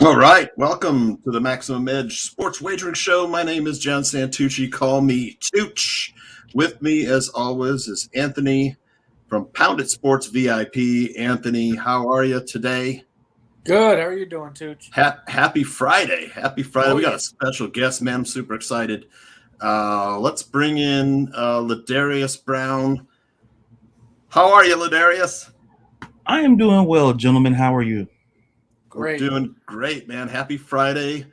All right, welcome to the Maximum Edge Sports Wagering Show. My name is John Santucci. Call me Tooch. With me, as always, is Anthony from Pounded Sports VIP. Anthony, how are you today? Good. How are you doing, Tooch? Happy Friday. Happy Friday. Oh, We got yeah. a special guest, man. I'm super excited. Let's bring in Ladarius Brown. How are you, Ladarius? I am doing well, gentlemen. How are you? Great. We're doing great, man. Happy Friday.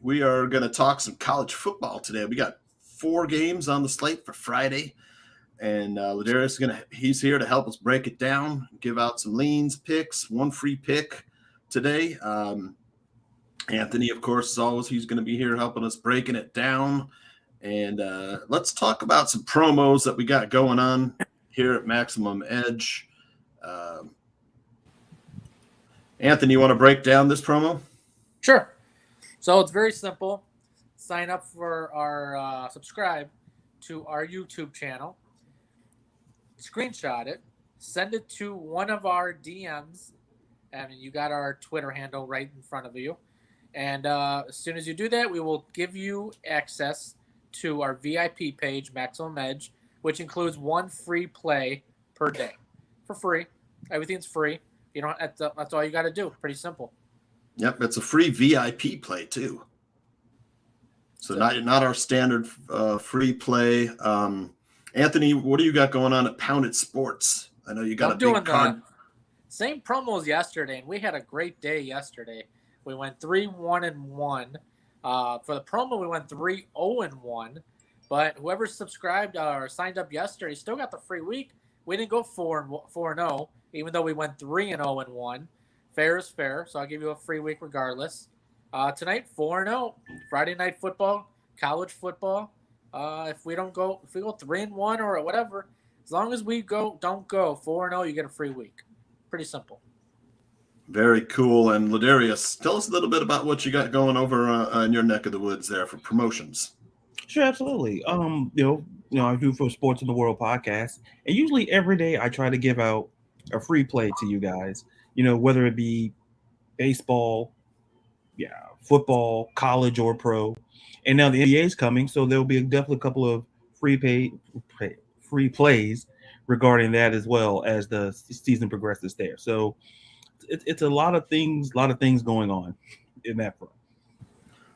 We are going to talk some college football today. We got 4 games on the slate for Friday, and Ladarius he's here to help us break it down, give out some leans, picks, one free pick today. Anthony, of course, as always, he's going to be here helping us breaking it down. And let's talk about some promos that we got going on here at Maximum Edge. Anthony, you want to break down this promo? Sure. So it's very simple. Sign up for our subscribe to our YouTube channel. Screenshot it. Send it to one of our DMs. And you got our Twitter handle right in front of you. And as soon as you do that, we will give you access to our VIP page, Maximum Edge, which includes 1 free play per day for free. Everything's free. You don't. That's all you got to do. Pretty simple. Yep, it's a free VIP play too. So not our standard free play. Anthony, what do you got going on at Pounded Sports? I know you got a big card. Same promos yesterday, and we had a great day yesterday. We went 3-1-1. For the promo, we went 3-0-1. But whoever subscribed or signed up yesterday still got the free week. We didn't go 4-0, even though we went 3-0-1. Fair is fair, so I'll give you a free week regardless. Tonight, 4-0. Friday night football, college football. If we go 3-1 or whatever, as long as we don't go 4-0, you get a free week. Pretty simple. Very cool. And Ladarius, tell us a little bit about what you got going over in your neck of the woods there for promotions. Sure, absolutely. I do for Sports in the World podcast, and usually every day I try to give out a free play to you guys. Whether it be baseball, football, college or pro, and now the NBA is coming, so there'll be definitely a couple of free plays regarding that as well as the season progresses there. So it's a lot of things going on in that front.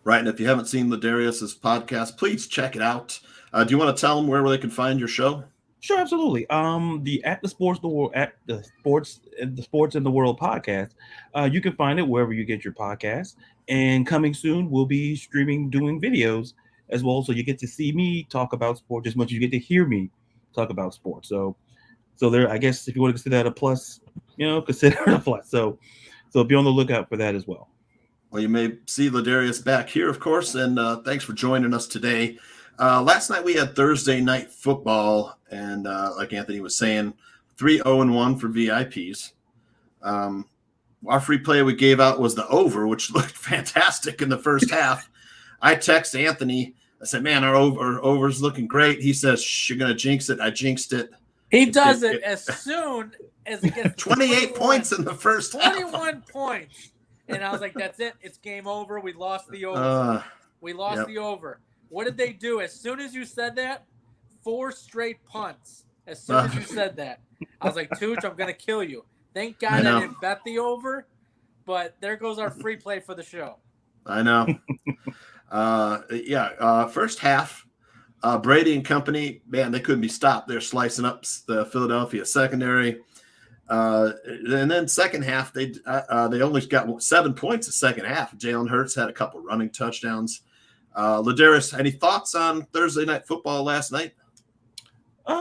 Right, and if you haven't seen Ladarius's podcast, please check it out. Do you want to tell them where they can find your show? Sure, absolutely. The Sports in the World podcast. You can find it wherever you get your podcasts. And coming soon, we'll be streaming, doing videos as well, so you get to see me talk about sports as much as you get to hear me talk about sports. So there, I guess, if you want to consider that a plus, consider it a plus. So be on the lookout for that as well. Well, you may see Ladarius back here, of course, and thanks for joining us today. Last night we had Thursday night football, and like Anthony was saying, 3-0-1 for VIPs. Our free play we gave out was the over, which looked fantastic in the first half. I text Anthony. I said, man, our over's looking great. He says, you're going to jinx it. I jinxed it. He does it as soon as it gets 28 points in the first 21 points. And I was like, that's it. It's game over. We lost the over. The over. What did they do? As soon as you said that, 4 straight punts. As soon as you said that. I was like, Tooch, I'm going to kill you. Thank God I didn't bet the over, but there goes our free play for the show. I know. First half, Brady and company, man, they couldn't be stopped. They're slicing up the Philadelphia secondary. And then second half, they only got 7 points the second half. Jalen Hurts had a couple running touchdowns. Ladarius, any thoughts on Thursday night football last night?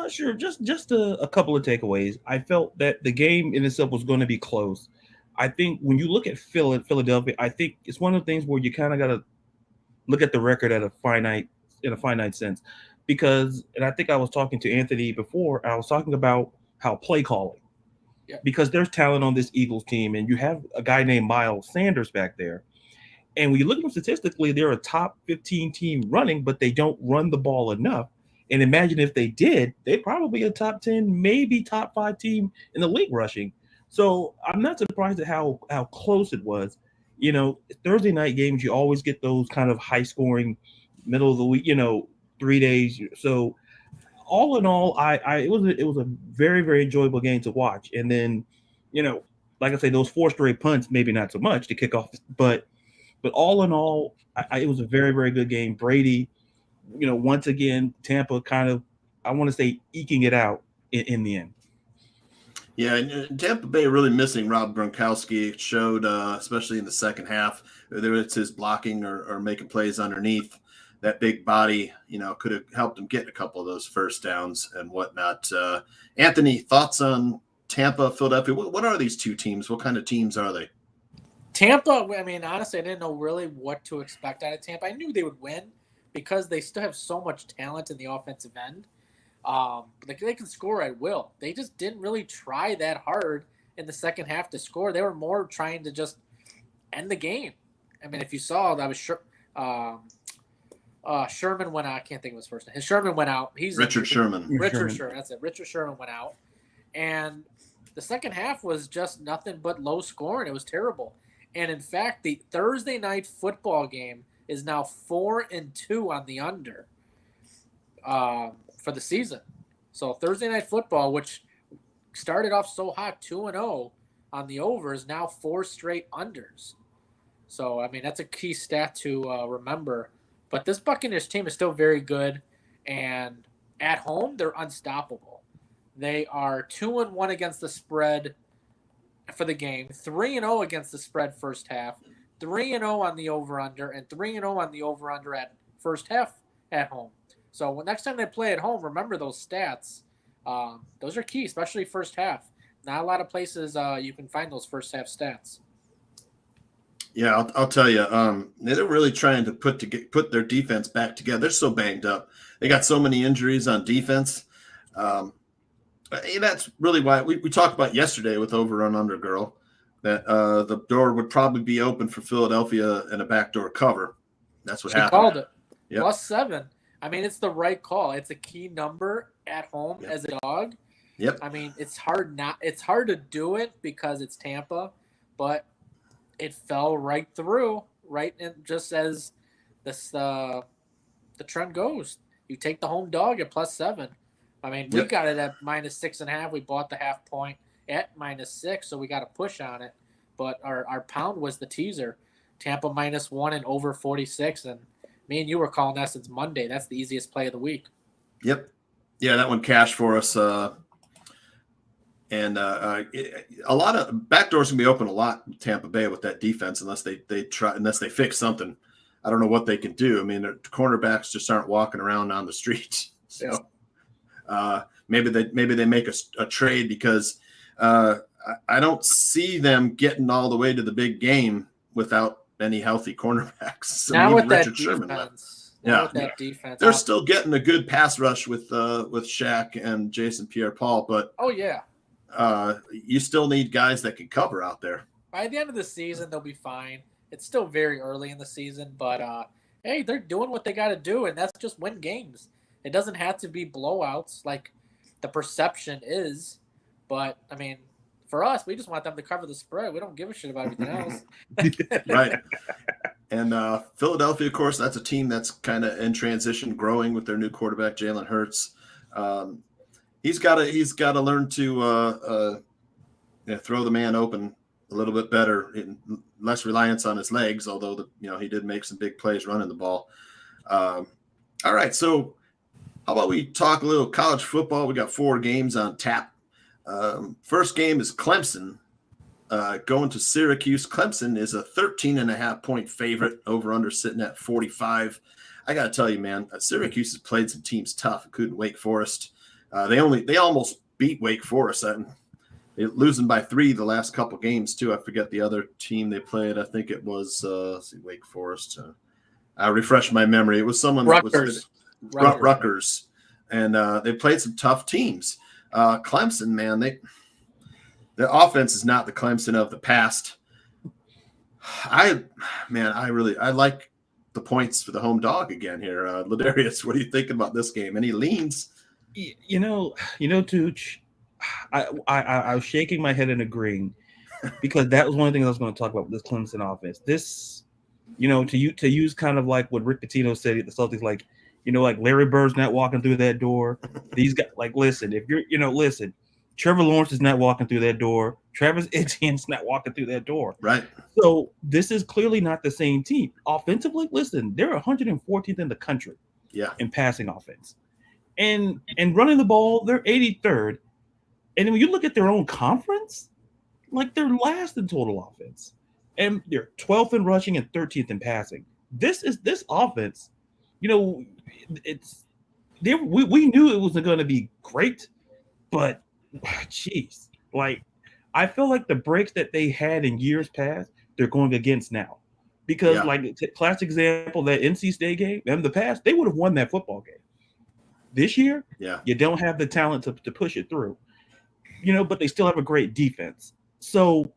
Sure. Just a couple of takeaways. I felt that the game in itself was going to be close. I think when you look at Philadelphia, I think it's one of the things where you kind of got to look at the record in a finite sense, because, and I think I was talking to Anthony before, I was talking about how play calling, because there's talent on this Eagles team, and you have a guy named Miles Sanders back there. And when you look at them statistically, they're a top 15 team running, but they don't run the ball enough. And imagine if they did, they'd probably be a top 10, maybe top 5 team in the league rushing. So I'm not surprised at how close it was. Thursday night games, you always get those kind of high scoring, middle of the week, 3 days. So all in all, it was a very, very enjoyable game to watch. And then, like I say, those four straight punts, maybe not so much to kick off, but all in all, it was a very, very good game. Brady, once again, Tampa kind of, I want to say, eking it out in the end. Yeah, and Tampa Bay really missing Rob Gronkowski. It showed, especially in the second half, whether it's his blocking or making plays underneath. That big body, could have helped him get a couple of those first downs and whatnot. Anthony, thoughts on Tampa, Philadelphia? What are these two teams? What kind of teams are they? Tampa, I mean, honestly, I didn't know really what to expect out of Tampa. I knew they would win because they still have so much talent in the offensive end. They can score at will. They just didn't really try that hard in the second half to score. They were more trying to just end the game. I mean, if you saw, that was sure. Sherman went out. I can't think of his first name. Sherman went out. Richard Sherman. Richard Sherman. That's it. Richard Sherman went out. And the second half was just nothing but low scoring. It was terrible. And in fact, the Thursday night football game is now 4-2 on the under for the season. So Thursday night football, which started off so hot, 2-0 on the over, is now 4 straight unders. So, I mean, that's a key stat to remember. But this Buccaneers team is still very good, and at home, they're unstoppable. They are 2-1 against the spread for the game, 3-0 against the spread first half, 3-0 on the over-under, and 3-0 on the over-under at first half at home. So next time they play at home, remember those stats. Those are key, especially first half. Not a lot of places you can find those first half stats. Yeah, I'll tell you, they're really trying to put their defense back together. They're so banged up. They got so many injuries on defense. That's really why we talked about yesterday with Over and Under Girl that the door would probably be open for Philadelphia and a backdoor cover. That's what happened. She called it. Yep. +7. I mean, it's the right call. It's a key number at home as a dog. Yep. I mean, it's hard to do it because it's Tampa, but it fell right through, right? And just as this the trend goes, you take the home dog at +7. I mean, we got it at -6.5. We bought the half point at -6, so we got a push on it. But our pound was the teaser. Tampa -1 and over 46. And me and you were calling that since Monday. That's the easiest play of the week. Yep. Yeah, that one cashed for us. And a lot of backdoors can be open a lot in Tampa Bay with that defense unless they fix something. I don't know what they can do. I mean, the cornerbacks just aren't walking around on the streets. So maybe they make a trade because I don't see them getting all the way to the big game without any healthy cornerbacks. So now with that defense, they're still getting a good pass rush with Shaq and Jason Pierre-Paul, but you still need guys that can cover out there. By the end of the season, they'll be fine. It's still very early in the season, but hey, they're doing what they got to do, and that's just win games. It doesn't have to be blowouts like the perception is, but I mean, for us, we just want them to cover the spread. We don't give a shit about everything else. Right. And Philadelphia, of course, that's a team that's kind of in transition, growing with their new quarterback, Jalen Hurts. He's got to learn to throw the man open a little bit better, less reliance on his legs. Although he did make some big plays running the ball. All right, so how about we talk a little college football? We got 4 games on tap. First game is Clemson going to Syracuse. Clemson is a 13.5 point favorite. Over under sitting at 45. I got to tell you, man, Syracuse has played some teams tough, including Wake Forest. They almost beat Wake Forest. They're losing by 3 the last couple games too. I forget the other team they played. I think it was Wake Forest. I refresh my memory. It was someone Rutgers. Rutgers, and they played some tough teams. Clemson, man, their offense is not the Clemson of the past. I like the points for the home dog again here. Ladarius, what are you thinking about this game? Any leans? Tooch, I was shaking my head and agreeing. because that was one of the things I was going to talk about with this Clemson offense. This, to use kind of like what Rick Pitino said at the Celtics, like, like Larry Bird's not walking through that door. These guys, like, listen, if you're, listen, Trevor Lawrence is not walking through that door. Travis Etienne's not walking through that door. Right. So this is clearly not the same team. Offensively, listen, they're 114th in the country. Yeah. In passing offense. And running the ball, they're 83rd. And when you look at their own conference, like they're last in total offense. And they're 12th in rushing and 13th in passing. This offense, we knew it wasn't going to be great, but jeez, like I feel like the breaks that they had in years past, they're going against now. Because like classic example, that NC State game, in the past, they would have won that football game. This year, you don't have the talent to push it through. But they still have a great defense. So,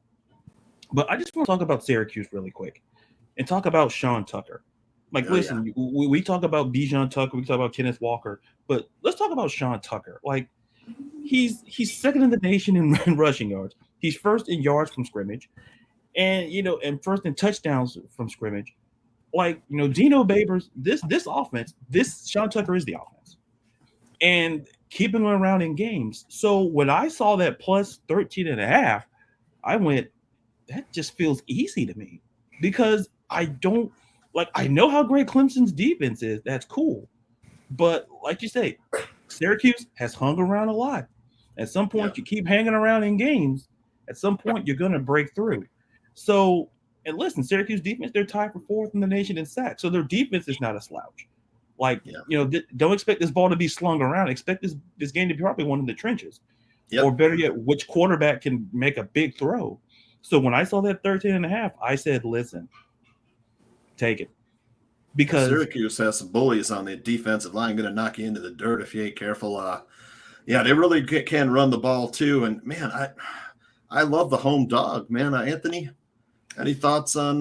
but I just want to talk about Syracuse really quick and talk about Sean Tucker. Like, listen, we talk about Bijan Tucker, we talk about Kenneth Walker, but let's talk about Sean Tucker. Like, he's second in the nation in rushing yards. He's first in yards from scrimmage, and and first in touchdowns from scrimmage. Like, Dino Babers, this offense, this Sean Tucker is the offense, and keeping him around in games. So when I saw that plus 13.5, I went, that just feels easy to me, because I know how great Clemson's defense is. That's cool. But like you say, Syracuse has hung around a lot. At some point, you keep hanging around in games. At some point, you're going to break through. So, and listen, Syracuse defense, they're tied for 4th in the nation in sacks. So their defense is not a slouch. Like, don't expect this ball to be slung around. Expect this game to be probably one in the trenches. Yep. Or better yet, which quarterback can make a big throw. So when I saw that 13.5, I said, listen, take it. Because Syracuse has some bullies on the defensive line, going to knock you into the dirt if you ain't careful. They really can run the ball too. And man, I love the home dog, man. Anthony, any thoughts on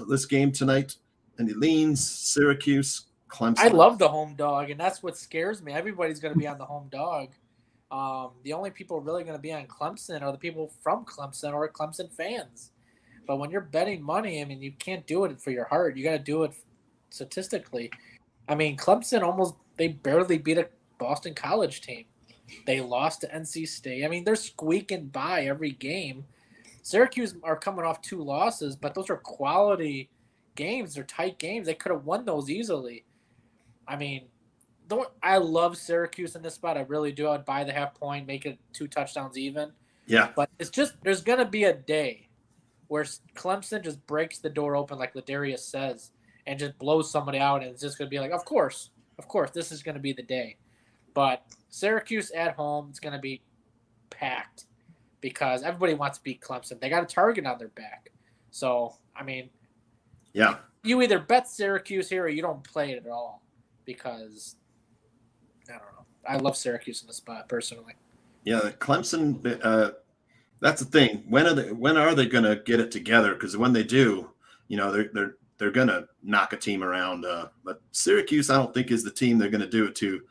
this game tonight? Any leans, Syracuse, Clemson? I love the home dog, and that's what scares me. Everybody's going to be on the home dog. The only people really going to be on Clemson are the people from Clemson or Clemson fans. But when you're betting money, I mean, you can't do it for your heart. You got to do it statistically. I mean, Clemson they barely beat a Boston College team. They lost to NC State. I mean, they're squeaking by every game. Syracuse are coming off 2 losses, but those are quality games. They're tight games. They could have won those easily. I mean, I love Syracuse in this spot. I really do. I'd buy the half point, make it 2 touchdowns even. Yeah. But it's just, there's going to be a day where Clemson just breaks the door open, like Ladarius says, and just blows somebody out, and it's just going to be like, of course, this is going to be the day. But Syracuse at home, it's going to be packed because everybody wants to beat Clemson. They got a target on their back. So, I mean, you either bet Syracuse here or you don't play it at all, because I don't know. I love Syracuse in the spot personally. Yeah, Clemson. That's the thing. When are they going to get it together? Because when they do, they're going to knock a team around. But Syracuse, I don't think, is the team they're going to do it to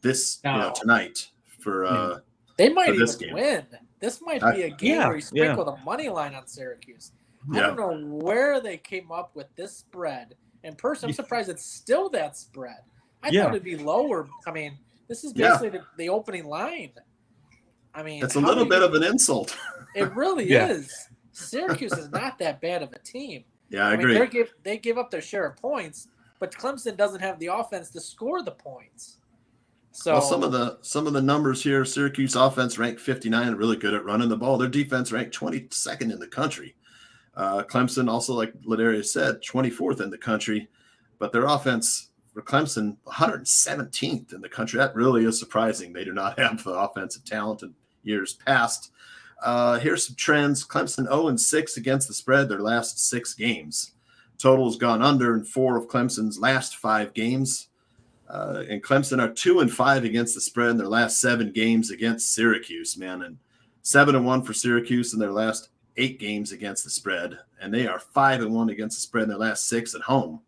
this tonight for. They might even win. This might be a game where you sprinkle the money line on Syracuse. I don't know where they came up with this spread. And personally, I'm surprised it's still that spread. I thought it'd be lower. I mean, this is basically the opening line. I mean, it's a little bit of an insult. It really is. Syracuse is not that bad of a team. Yeah, I agree. They give up their share of points, but Clemson doesn't have the offense to score the points. So some of the numbers here: Syracuse offense ranked 59, really good at running the ball. Their defense ranked 22nd in the country. Clemson also, like Ladarius said, 24th in the country, but their offense for Clemson 117th in the country. That really is surprising. They do not have the offensive talent in years past. Here's some trends. Clemson 0-6 against the spread their last 6 games. Total's gone under in 4 of Clemson's last 5 games. And Clemson are 2-5 against the spread in their last 7 games against Syracuse, man. And 7-1 for Syracuse in their last 8 games against the spread. And they are 5-1 against the spread in their last 6 at home.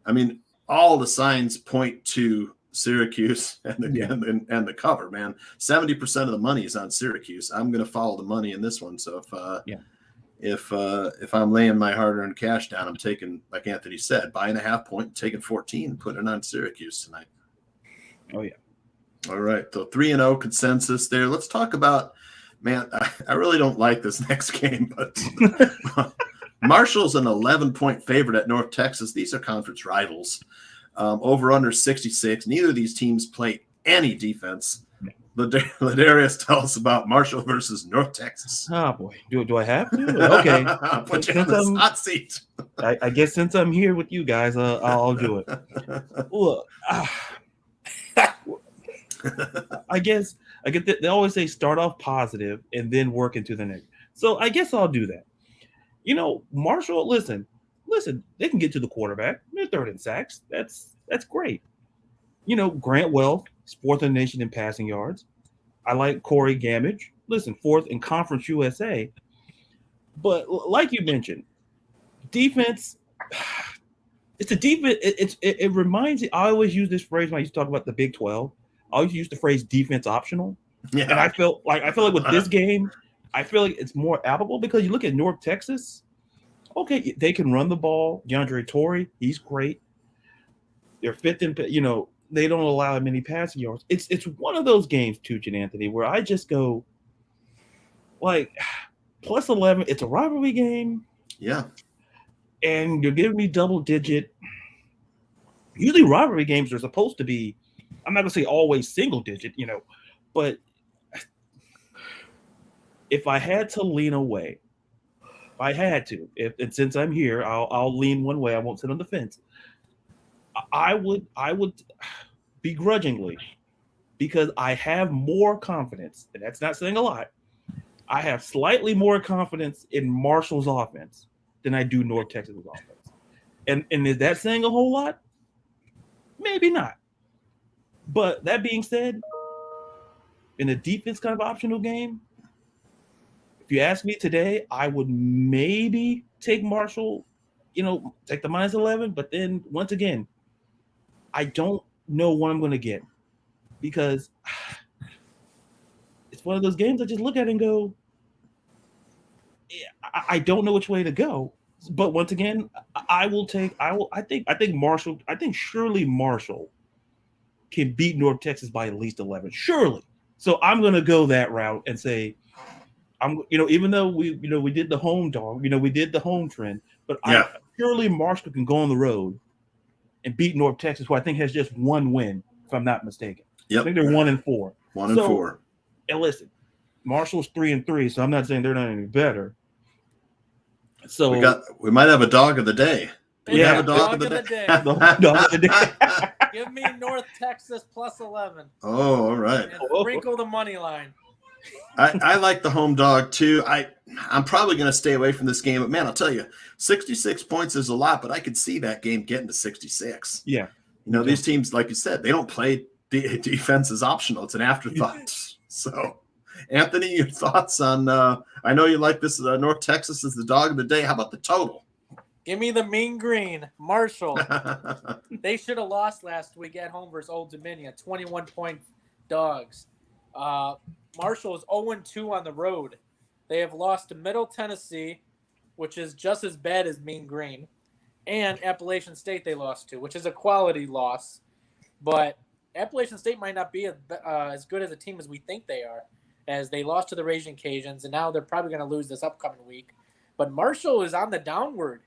I mean, all the signs point to Syracuse and the cover, man. 70% of the money is on Syracuse. I'm going to follow the money in this one. So if I'm laying my hard-earned cash down, I'm taking, like Anthony said, buying a half point, taking 14, and putting it on Syracuse tonight. Oh yeah. All right, so 3-0 consensus there. Let's talk about, man, I really don't like this next game, but Marshall's an 11-point favorite at North Texas. These are conference rivals. Over under 66. Neither of these teams play any defense. Ladarius, tell us about Marshall versus North Texas. Oh boy, do I have to? Okay, Put you on the hot seat. I guess since I'm here with you guys, I'll do it. Look, I guess they always say start off positive and then work into the negative. So I guess I'll do that. You know, Marshall, listen, they can get to the quarterback. They're third in sacks. That's great. You know, Grant Wells, fourth in the nation in passing yards. I like Corey Gamage. Listen, fourth in Conference USA. But like you mentioned, defense, it's a defense. It reminds me, I always use this phrase when I used to talk about the Big 12. I always use the phrase defense optional. Yeah. And I feel like with this game, I feel like it's more applicable because you look at North Texas. Okay, they can run the ball. DeAndre Torrey, he's great. They're fifth in, you know, they don't allow many passing yards. It's one of those games, Tooch and Anthony, where I just go like plus 11. It's a rivalry game. Yeah. And you're giving me double digit. Usually rivalry games are supposed to be, I'm not gonna say always single digit, you know, but if I had to lean away, and since I'm here, I'll lean one way. I won't sit on the fence. I would begrudgingly, because I have more confidence, and that's not saying a lot. I have slightly more confidence in Marshall's offense than I do North Texas's offense. And is that saying a whole lot? Maybe not. But that being said, in a defense kind of optional game, if you ask me today, I would maybe take Marshall, you know, take the minus 11. But then once again, I don't know what I'm going to get because it's one of those games I just look at and go, I don't know which way to go. But once again, I think surely Marshall can beat North Texas by at least 11. Surely. So I'm going to go that route and say, even though we did the home dog, we did the home trend, but yeah. Surely Marshall can go on the road and beat North Texas, who I think has just one win, if I'm not mistaken. Yep. I think they're 1-4. 1-4. And listen, Marshall's 3-3, so I'm not saying they're not any better. So we might have a dog of the day. We have a dog of the day. Dog of the day. Give me North Texas plus 11. Oh, all right. And sprinkle the money line. I like the home dog too. I'm probably going to stay away from this game, but man, I'll tell you, 66 points is a lot, but I could see that game getting to 66. Yeah. These teams, like you said, they don't play defense is optional. It's an afterthought. So, Anthony, your thoughts on, I know you like this, North Texas is the dog of the day. How about the total? Give me the mean green. Marshall. They should have lost last week at home versus Old Dominion. 21-point dogs. Marshall is 0-2 on the road. They have lost to Middle Tennessee, which is just as bad as Mean Green, and Appalachian State they lost to, which is a quality loss. But Appalachian State might not be as good as a team as we think they are, as they lost to the Raging Cajuns, and now they're probably going to lose this upcoming week. But Marshall is on the downward.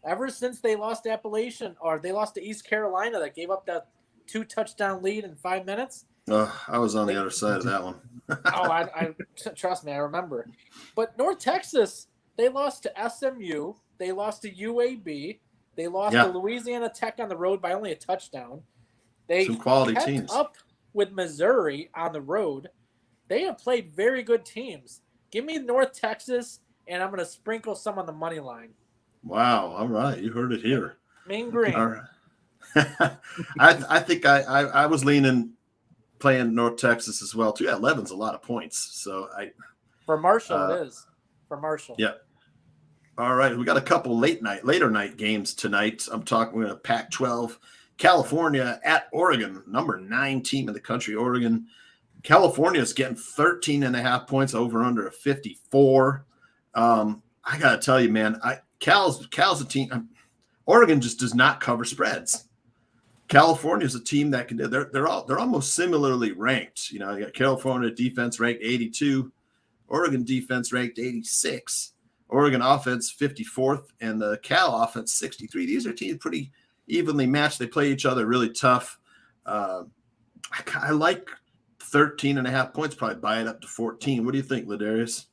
Ever since they lost to Appalachian, or they lost to East Carolina that gave up that 2-touchdown lead in 5 minutes. I was on the other side of that one. I trust me, I remember. But North Texas, they lost to SMU. They lost to UAB. They lost to Louisiana Tech on the road by only a touchdown. They some quality kept teams up with Missouri on the road. They have played very good teams. Give me North Texas, and I'm going to sprinkle some on the money line. Wow! All right, you heard it here. Mean Green. All right. I think I was leaning playing North Texas as well too. 11's a lot of points. So for Marshall it is. For Marshall. Yeah. All right, we got a couple later night games tonight. I'm talking with a Pac-12. California at Oregon, number 9 team in the country, Oregon. California is getting 13.5 points over under a 54. I gotta tell you, man, Cal's a team. Oregon just does not cover spreads. California is a team that can. They're almost similarly ranked. You got California defense ranked 82, Oregon defense ranked 86, Oregon offense 54th, and the Cal offense 63. These are teams pretty evenly matched. They play each other really tough. I like 13.5 points. Probably buy it up to 14. What do you think, Ladarius?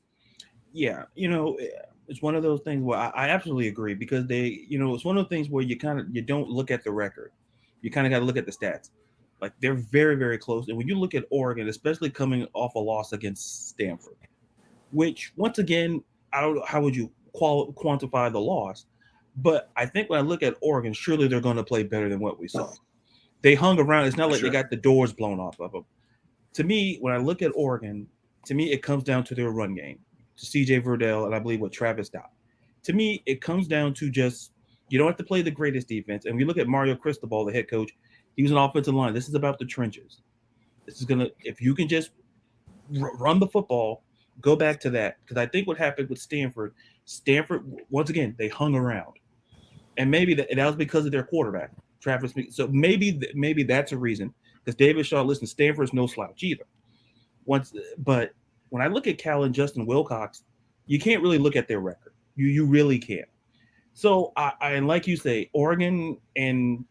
Yeah, it's one of those things where I absolutely agree, because it's one of those things where you don't look at the record. You kind of got to look at the stats. Like, they're very, very close. And when you look at Oregon, especially coming off a loss against Stanford, which, once again, I don't know how would you quantify the loss, but I think when I look at Oregon, surely they're going to play better than what we saw. They hung around. It's not like they got the doors blown off of them. To me, when I look at Oregon, it comes down to their run game, to C.J. Verdell, and I believe what Travis Dodd. To me, it comes down to just, you don't have to play the greatest defense. And we look at Mario Cristobal, the head coach. He was an offensive line. This is about the trenches. If you can just run the football, go back to that. Because I think what happened with Stanford, once again, they hung around. And maybe that was because of their quarterback, Travis. So maybe that's a reason. Because David Shaw, listen, Stanford's no slouch either. But when I look at Cal and Justin Wilcox, you can't really look at their record. You really can't. So and like you say, Oregon and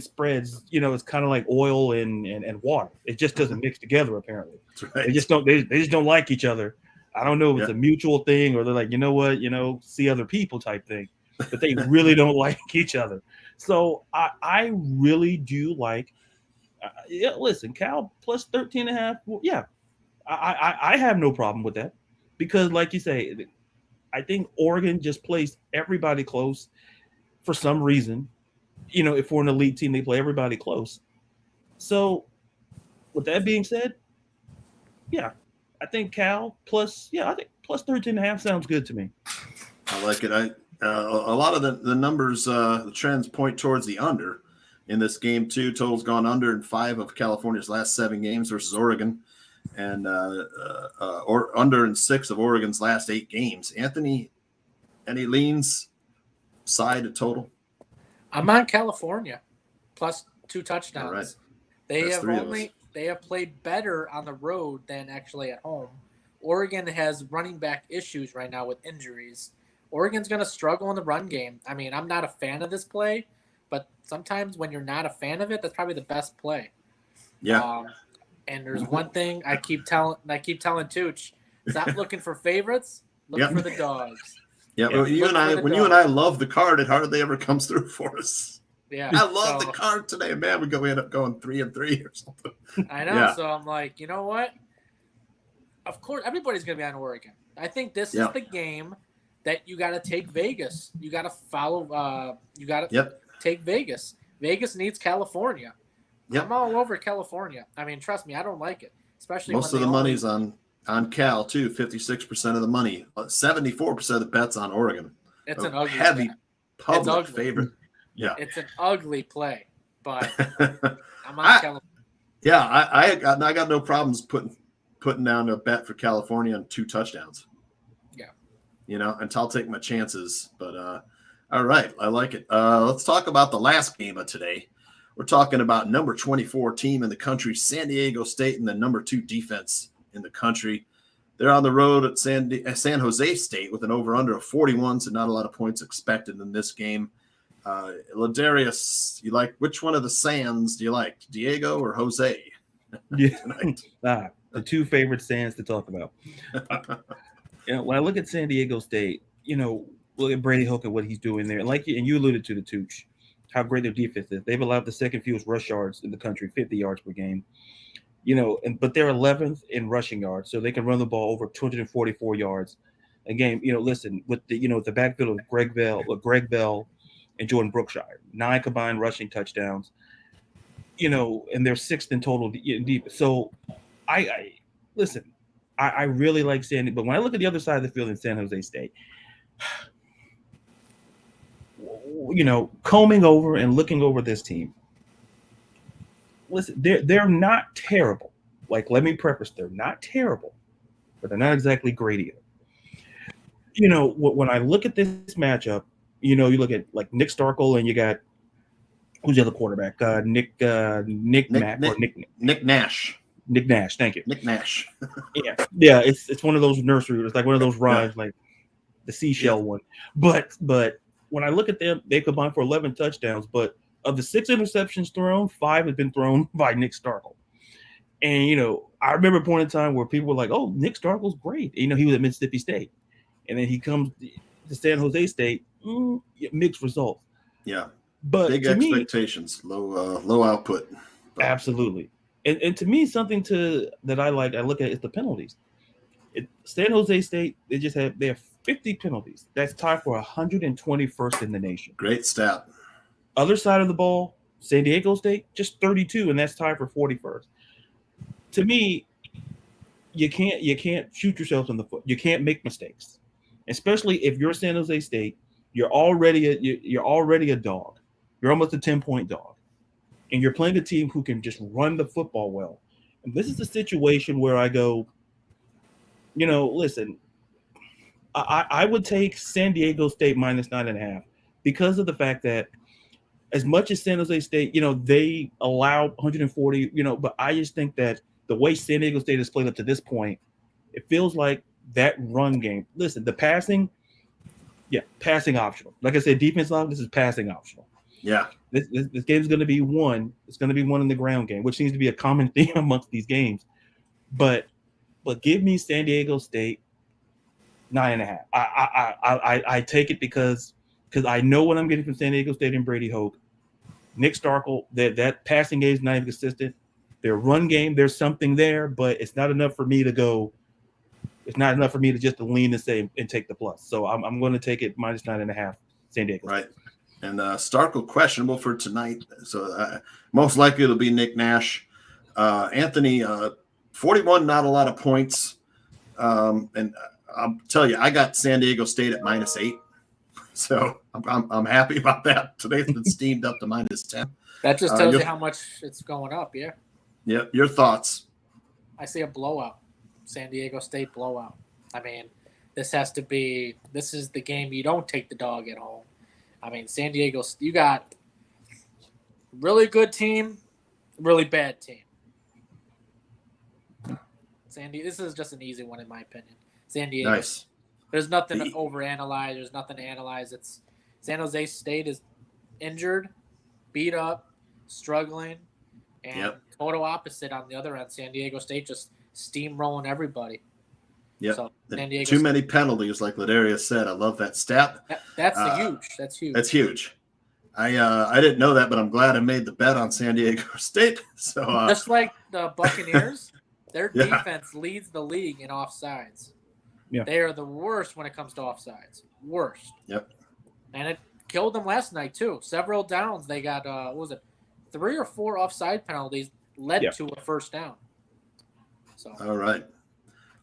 spreads, it's kind of like oil and water. It just doesn't mix together, apparently. That's right. They just don't like each other. I don't know if it's a mutual thing, or they're like, you know what, see other people type thing. But they really don't like each other. So I really do like. Listen, Cal plus 13.5. Well, yeah, I have no problem with that, because, like you say, I think Oregon just plays everybody close for some reason. If we're an elite team, they play everybody close. So, with that being said, yeah, I think Cal plus 13.5 sounds good to me. I like it. A lot of the numbers, the trends point towards the under in this game too. Total's gone under in 5 of California's last 7 games versus Oregon, and or under in 6 of Oregon's last 8 games. Anthony, any leans side of total? I'm on California plus 2 touchdowns. All right. They have played better on the road than actually at home. Oregon has running back issues right now with injuries. Oregon's going to struggle in the run game. I mean, I'm not a fan of this play, but sometimes when you're not a fan of it, that's probably the best play. Yeah. And there's one thing I keep telling Tooch, stop looking for favorites, look for the dogs. Yeah, well, you and I love the card, it hardly ever comes through for us. Yeah, I love the card today, man. We end up going 3-3 or something. I know. So I'm like, you know what? Of course, everybody's gonna be on Oregon. I think this is the game that you got to take Vegas. You got to follow. You got to take Vegas. Vegas needs California. I'm all over California. I mean, trust me, I don't like it, especially most of the money's on Cal too. 56% of the money, 74% of the bets on Oregon. It's an ugly heavy public favorite. Yeah, it's an ugly play, but I'm on California. Yeah, I got no problems putting down a bet for California on 2 touchdowns. Yeah, and I'll take my chances. But all right, I like it. Let's talk about the last game of today. We're talking about number 24 team in the country, San Diego State, and the number 2 defense in the country. They're on the road at San Jose State with an over-under of 41, so not a lot of points expected in this game. Ladarius, you like which one of the Sands do you like, Diego or Jose? Yeah, the 2 favorite Sands to talk about. When I look at San Diego State, look at Brady Hook and what he's doing there. And you alluded to the Tooch, how great their defense is. They've allowed the second fewest rush yards in the country, 50 yards per game. But they're 11th in rushing yards, so they can run the ball over 244 yards a game. Listen, with the backfield of Greg Bell and Jordan Brookshire, 9 combined rushing touchdowns. And they're 6th in total deep. So I listen. I really like Sandy, but when I look at the other side of the field in San Jose State, combing over and looking over this team, listen, they're not terrible. Like, let me preface, they're not terrible, but they're not exactly great either. when I look at this matchup, you look at like Nick Starkel and you got who's the other quarterback? Nick Nash. Nick Nash. Thank you. Nick Nash. Yeah. It's one of those nursery. It's like one of those rhymes, like the seashell one. But when I look at them, they combined for 11 touchdowns. But of the 6 interceptions thrown, 5 have been thrown by Nick Starkel. And I remember a point in time where people were like, "Oh, Nick Starkel's great." He was at Mississippi State, and then he comes to San Jose State. Mixed results. Yeah. But big expectations, low output. But. Absolutely, and to me, something that I look at is the penalties. San Jose State, they have 50 penalties. That's tied for 121st in the nation. Great stat. Other side of the ball, San Diego State, just 32, and that's tied for 41st. To me, you can't shoot yourself in the foot. You can't make mistakes, especially if you're San Jose State. You're already a dog. You're almost a 10-point dog, and you're playing a team who can just run the football well. And this is a situation where I go, listen, I would take San Diego State minus 9.5 because of the fact that as much as San Jose State, they allow 140, but I just think that the way San Diego State has played up to this point, it feels like that run game. Listen, the passing optional. Like I said, defense line, this is passing optional. Yeah. This game is going to be one. It's going to be one in the ground game, which seems to be a common theme amongst these games. But give me San Diego State 9.5. I take it because I know what I'm getting from San Diego State and Brady Hoke. Nick Starkel, that passing game is not even consistent. Their run game, there's something there, but it's not enough for me to go. It's not enough for me to just lean and say and take the plus. So I'm going to take it minus 9.5. San Diego. Right. And Starkel questionable for tonight. So most likely it'll be Nick Nash. Anthony, 41, not a lot of points. And I'll tell you, I got San Diego State at -8. So I'm happy about that. Today's been steamed up to -10. That just tells you how much it's going up, yeah. Yep. Your thoughts? I see a blowout. San Diego State blowout. I mean, this is the game you don't take the dog at home. I mean, San Diego, you got really good team, really bad team. This is just an easy one in my opinion. San Diego. Nice. There's nothing to overanalyze. There's nothing to analyze. It's San Jose State is injured, beat up, struggling, and total opposite on the other end. San Diego State just steamrolling everybody. Yeah, so, too many penalties, like Ladarius said. I love that stat. That's huge. That's huge. That's huge. I didn't know that, but I'm glad I made the bet on San Diego State. So just like the Buccaneers, their defense leads the league in offsides. Yeah. They are the worst when it comes to offsides. Worst. Yep. And it killed them last night too. Several downs. They got 3 or 4 offside penalties led to a first down. So all right.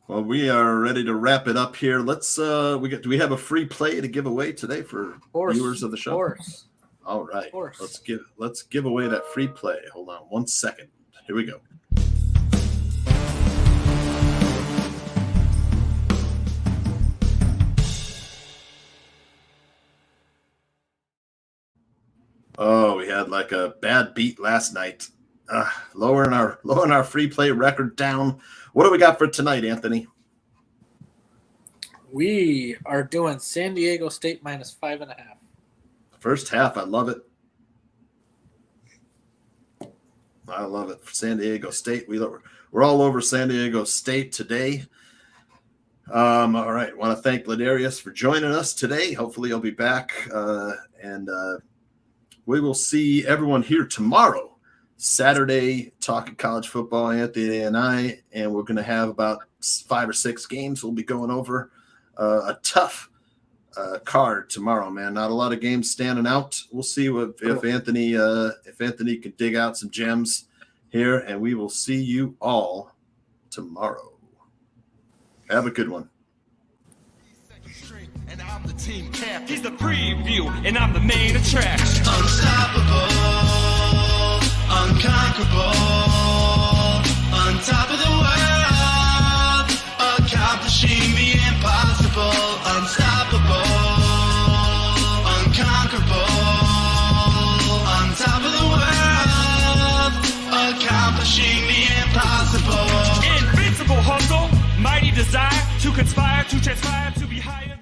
Well, we are ready to wrap it up here. Let's do we have a free play to give away today for viewers of the show? Of course. All right. Of course. Let's give away that free play. Hold on 1 second. Here we go. Oh, we had like a bad beat last night. Lowering our free play record down. What do we got for tonight, Anthony? We are doing San Diego State -5.5. First half, I love it. I love it for San Diego State. We're all over San Diego State today. All right, want to thank Ladarius for joining us today. Hopefully, he'll be back, and we will see everyone here tomorrow. Saturday, talking college football, Anthony and I, and we're going to have about 5 or 6 games we'll be going over. A tough card tomorrow, man. Not a lot of games standing out. We'll see if Anthony can dig out some gems here, and we will see you all tomorrow. Have a good one. And I'm the team captain. He's the preview, and I'm the main attraction. Unstoppable, unconquerable, on top of the world, accomplishing the impossible. Unstoppable. conspire to transpire.